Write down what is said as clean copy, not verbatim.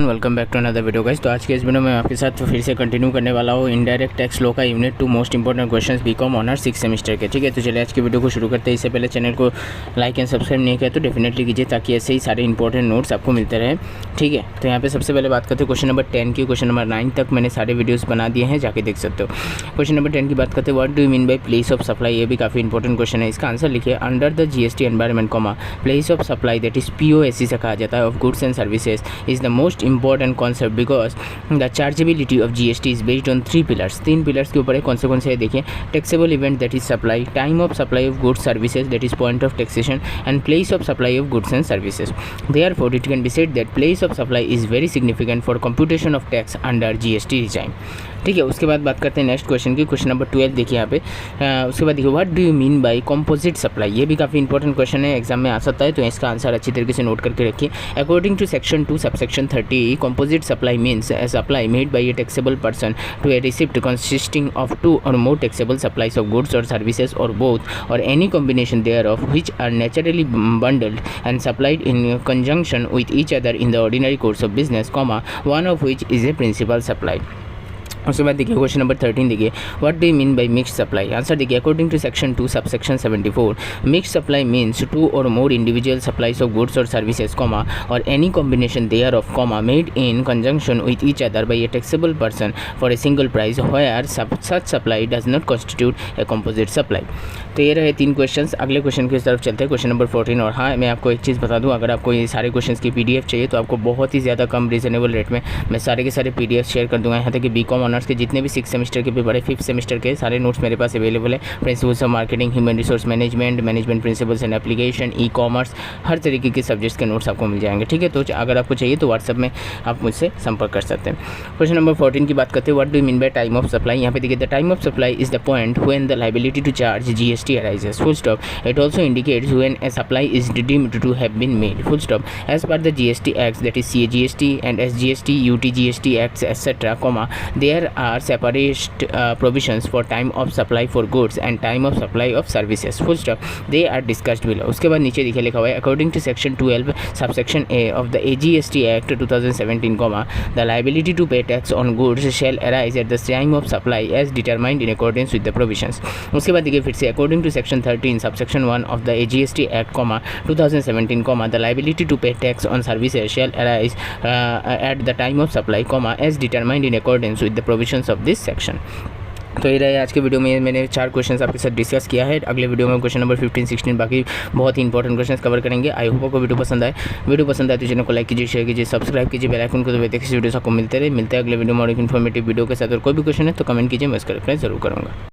Welcome back to another video guys. तो आज के इस वीडियो में आपके साथ फिर से कंटिन्यू करने वाला हूँ इनडायरेक्ट टैक्स लॉ का unit 2 most important questions BCom honour 6 semester के। ठीक है, तो चलिए आज की वीडियो को शुरू करते हैं। इससे पहले चैनल को लाइक एंड सब्सक्राइब नहीं किया तो डेफिनेटली कीजिए ताकि ऐसे ही सारे इंपॉर्टेंट नोट्स आपको मिलते रहे। ठीक है, तो यहाँ पे सबसे पहले बात करते हैं क्वेश्चन नंबर 10 की। क्वेश्चन नंबर 9 तक मैंने सारे वीडियोज़ बना दिए हैं, जाके देख सकते हो। क्वेश्चन नंबर 10 की बात करते हैं, what do you mean bye place of supply. ये भी काफ़ी इंपॉर्टेंट क्वेश्चन है। इसका आंसर लिखिए, under the GST environment place of supply that is POSC से कहा जाता है of goods and services is the most important concept because the chargeability of GST is based on 3 pillars. 3 pillars के ऊपर है। कौन से है देखिए, taxable event that is supply, time of supply of goods services that is point of taxation and place of supply of goods and services. Therefore it can be said that place of supply is very significant for computation of tax under GST regime. ठीक है, उसके बाद बात करते हैं next question की। Question number 12 देखिए यहाँ पे। उसके बाद देखिए, what do you mean bye composite supply. ये भी काफ़ी इंपॉर्टेंट क्वेश्चन है, एग्जाम में आ सकता है, तो इसका आंसर अच्छी तरीके से नोट करके रखिए। According to section 2 subsection 30, composite supply means a supply made by a taxable person to a recipient consisting of 2 or more taxable supplies of goods or services or both or any combination thereof which are naturally bundled and supplied in conjunction with each other in the ordinary course of business, one of which is a principal supply। उसके बाद देखिए question number 13 देखिए, what do you mean by mixed supply. Answer देखिए, according to section 2 subsection 74, mixed supply means 2 or more individual supplies of goods or services, or any combination thereof, made in conjunction with each other by a taxable person for a single price where such supply does not constitute a composite supply। तो ये रहे 3 questions. अगले question की तरफ चलते हैं, question number 14। और हाँ, मैं आपको एक चीज़ बता दूँ, अगर आपको ये सारे क्वेश्चंस की PDF चाहिए तो आपको बहुत ही ज़्यादा कम रीजनेबल रेट में मैं सारे के सारे PDF शेयर कर दूँगा। यहाँ तक कि बीकॉम ऑनर्स के जितने भी 6 सेमेस्टर के पेपर है, 5th सेमेस्टर के सारे नोट्स मेरे पास अवेलेबल है। Principles of marketing, human resource management, management principles and application, e-commerce, हर तरीके के सब्जेक्ट्स के नोट्स आपको मिल जाएंगे। ठीक है, तो अगर आपको चाहिए तो व्हाट्सअप में आप मुझसे संपर्क कर सकते हैं। क्वेश्चन नंबर 14 की बात करते हैं, what do you mean by time of supply. यहाँ पे देखिए, the time of supply is the point when the liability to charge GST arises, full stop। It also indicates when a supply is deemed to have been made, full stop। As per the GST Acts, that is CAGST and SGST, UTGST Acts, etc., there are separate provisions for time of supply for goods and time of supply of services, full stop। They are discussed below। उसके बाद नीचे देखिए लिखा हुआ है, according to section 12 subsection A of the AGST Act 2017, the liability to pay tax on goods shall arise at the time of supply as determined in accordance with the provisions। उसके बाद देखिए फिर से, according to section 13 subsection 1 of the AGST Act, 2017, the liability to pay tax on services shall arise at the time of supply, as determined in accordance with the provisions of this section। तो ये रहे आज के video में, मैंने 4 questions आपके साथ discuss किया है। अगले वीडियो में क्वेश्चन नंबर 15, 16 बाकी बहुत ही इंपॉर्टेंट क्वेश्चंस कवर करेंगे। आई होप आपको वीडियो पसंद आए। वीडियो पसंद आए तो चैनल को लाइक कीजिए, शेयर कीजिए, सब्सक्राइब कीजिए, बेल आइकन को दबाइए, किसी वीडियो से आपको मिलते हैं अगले वीडियो में और एक इन्फॉर्मेटिव वीडियो के साथ। और कोई भी क्वेश्चन है तो कमेंट कीजिए, मैं उसका रिप्लाई जरूर करूँगा।